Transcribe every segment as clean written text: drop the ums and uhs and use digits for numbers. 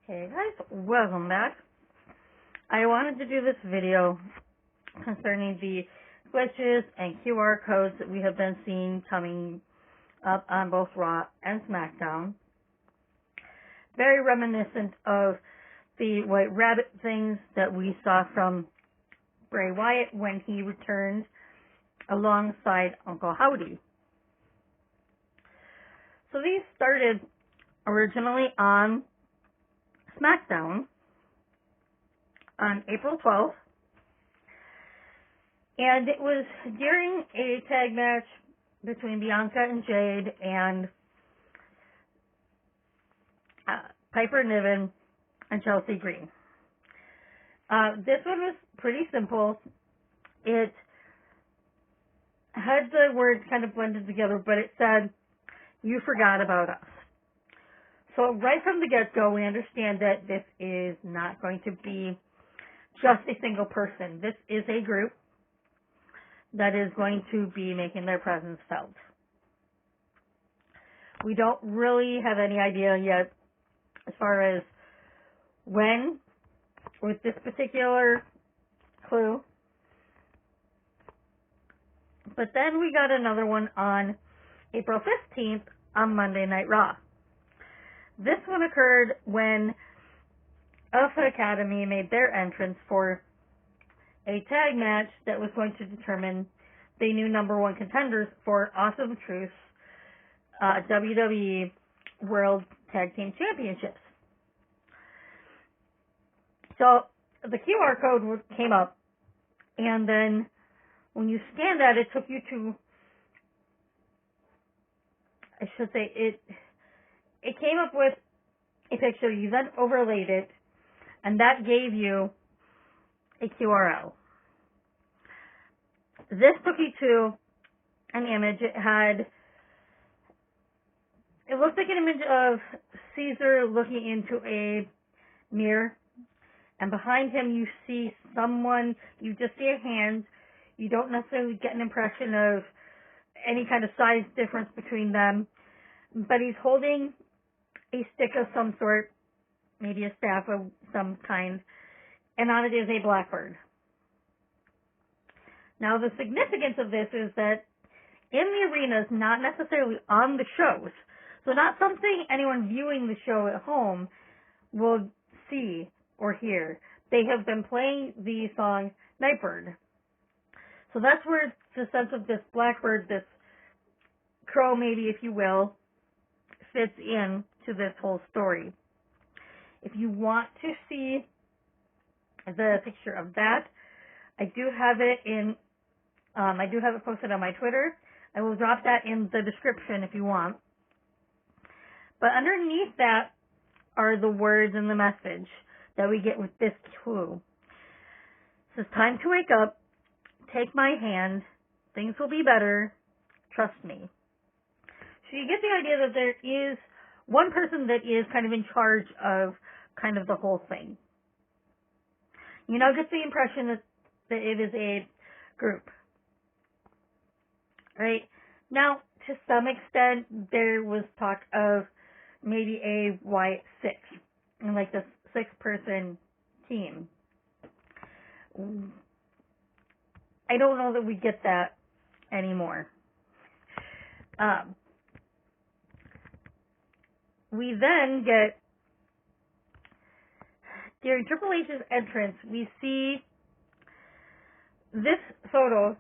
Hey guys, welcome back. I wanted to do this video concerning the glitches and QR codes that we have been seeing coming up on both Raw and SmackDown. Very reminiscent of the White Rabbit things that we saw from Bray Wyatt when he returned alongside Uncle Howdy. So these started originally on SmackDown on April 12th, and it was during a tag match between Bianca and Jade and Piper Niven and Chelsea Green. This one was pretty simple. It had the words kind of blended together, but it said, "You forgot about us." So right from the get-go, we understand that this is not going to be just a single person. This is a group that is going to be making their presence felt. We don't really have any idea yet as far as when with this particular clue. But then we got another one on April 15th on Monday Night Raw. This one occurred when Alpha Academy made their entrance for a tag match that was going to determine the new number one contenders for Awesome Truth's WWE World Tag Team Championships. So the QR code came up, and then when you scanned that, it took you to, it came up with a picture. You then overlaid it, and that gave you a QRL. This took you to an image. It looked like an image of Caesar looking into a mirror, and behind him you see someone, you just see a hand. You don't necessarily get an impression of any kind of size difference between them, but he's holding a stick of some sort, maybe a staff of some kind, and on it is a blackbird. Now, the significance of this is that in the arenas, not necessarily on the shows, so not something anyone viewing the show at home will see or hear. They have been playing the song Nightbird. So that's where the sense of this blackbird, this crow maybe, if you will, fits in to this whole story. If you want to see the picture of that, I do have it posted on my Twitter. I will drop that in the description if you want. But underneath that are the words and the message that we get with this clue. It says, "Time to wake up. Take my hand. Things will be better. Trust me." So you get the idea that there is one person that is kind of in charge of kind of the whole thing. You now get the impression that it is a group. Right? Now, to some extent, there was talk of maybe a Wyatt 6, and like this 6-person team. I don't know that we get that anymore. We then get, during Triple H's entrance, we see this photo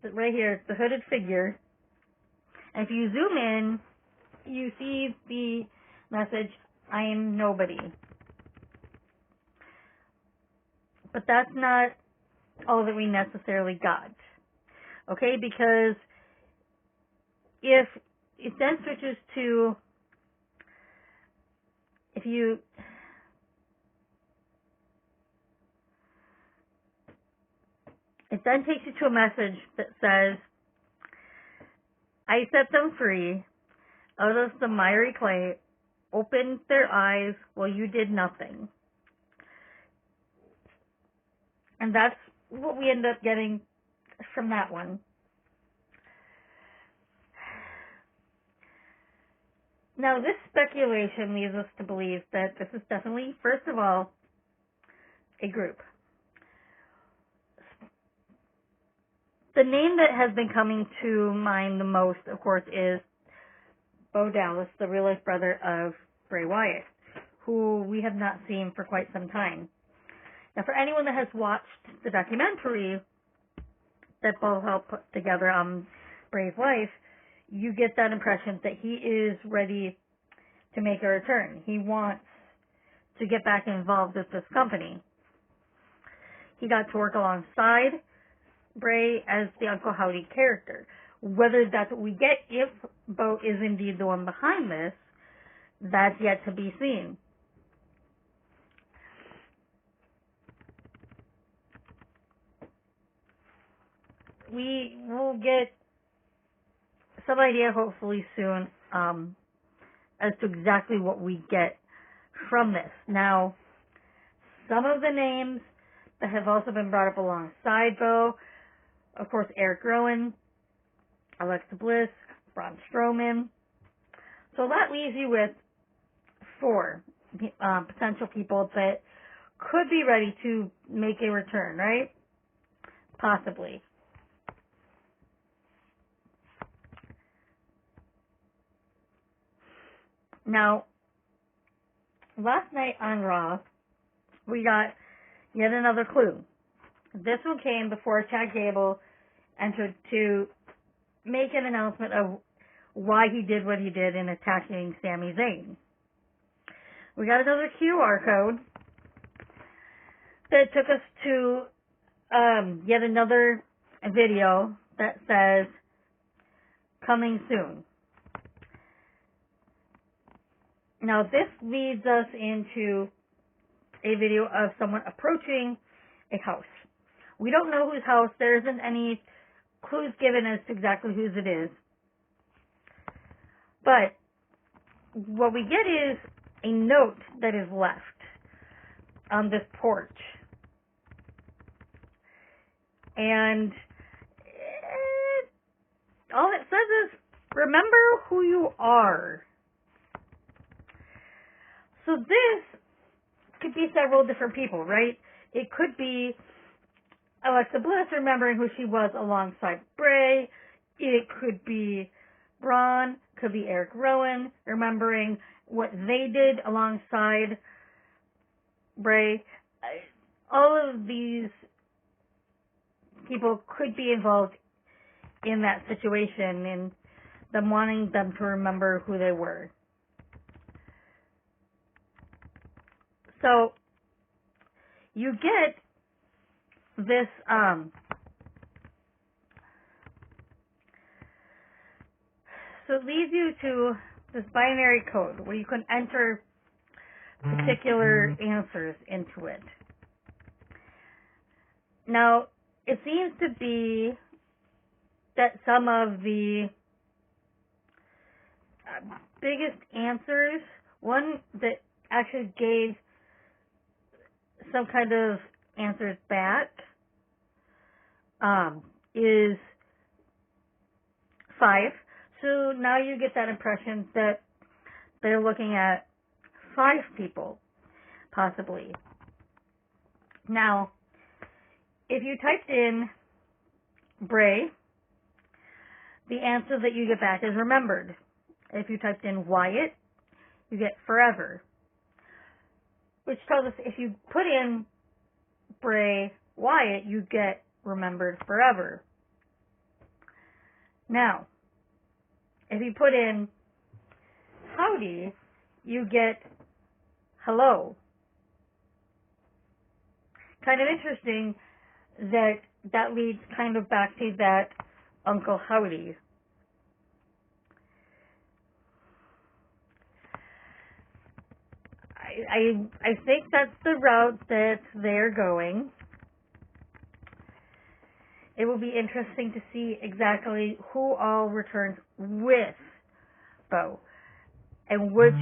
right here, the hooded figure. And if you zoom in, you see the message, "I am nobody." But that's not all that we necessarily got. Okay, because if it then switches to, it then takes you to a message that says, "I set them free out of the miry clay, opened their eyes while you did nothing." And that's what we end up getting from that one. Now, this speculation leads us to believe that this is definitely, first of all, a group. The name that has been coming to mind the most, of course, is Bo Dallas, the real-life brother of Bray Wyatt, who we have not seen for quite some time. Now, for anyone that has watched the documentary that Bo helped put together on Bray's life, you get that impression that he is ready to make a return. He wants to get back involved with this company. He got to work alongside Bray as the Uncle Howdy character. Whether that's what we get, if Bo is indeed the one behind this, that's yet to be seen. We will get some idea hopefully soon as to exactly what we get from this. Now, some of the names that have also been brought up alongside Bo, of course, Eric Rowan, Alexa Bliss, Braun Strowman. So that leaves you with 4 potential people that could be ready to make a return, right? Possibly. Now, last night on Raw, we got yet another clue. This one came before Chad Gable entered to make an announcement of why he did what he did in attacking Sami Zayn. We got another QR code that took us to yet another video that says, coming soon. Now, this leads us into a video of someone approaching a house. We don't know whose house. There isn't any clues given as to exactly whose it is. But what we get is a note that is left on this porch. And all it says is, remember who you are. So this could be several different people, right? It could be Alexa Bliss remembering who she was alongside Bray. It could be Braun. Could be Eric Rowan remembering what they did alongside Bray. All of these people could be involved in that situation and them wanting them to remember who they were. So you get this so it leads you to this binary code where you can enter particular answers into it. Now, it seems to be that some of the biggest answers, one that actually gave some kind of answers back, is 5. So now you get that impression that they're looking at 5 people, possibly. Now, if you typed in Bray, the answer that you get back is remembered. If you typed in Wyatt, you get forever. Which tells us if you put in Bray Wyatt, you get remembered forever. Now, if you put in Howdy, you get hello. Kind of interesting that leads kind of back to that Uncle Howdy. I think that's the route that they're going. It will be interesting to see exactly who all returns with Bo and which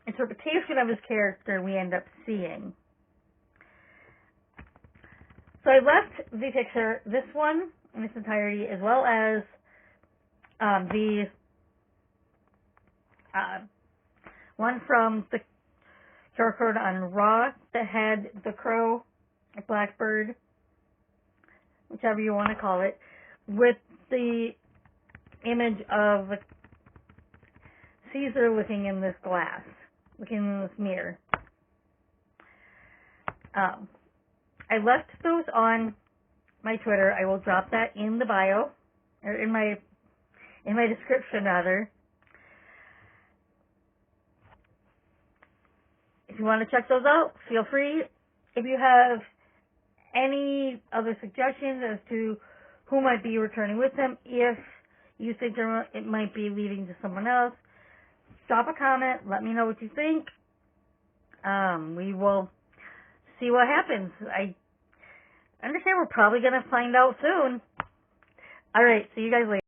interpretation of his character we end up seeing. So I left the picture, this one in its entirety, as well as the One from the QR code on Raw that had the crow, blackbird, whichever you want to call it, with the image of Caesar looking in this glass, looking in this mirror. I left those on my Twitter. I will drop that in the bio, or in my description rather. If you want to check those out, feel free. If you have any other suggestions as to who might be returning with them, if you think it might be leading to someone else, drop a comment. Let me know what you think. We will see what happens. I understand we're probably going to find out soon. All right, see you guys later.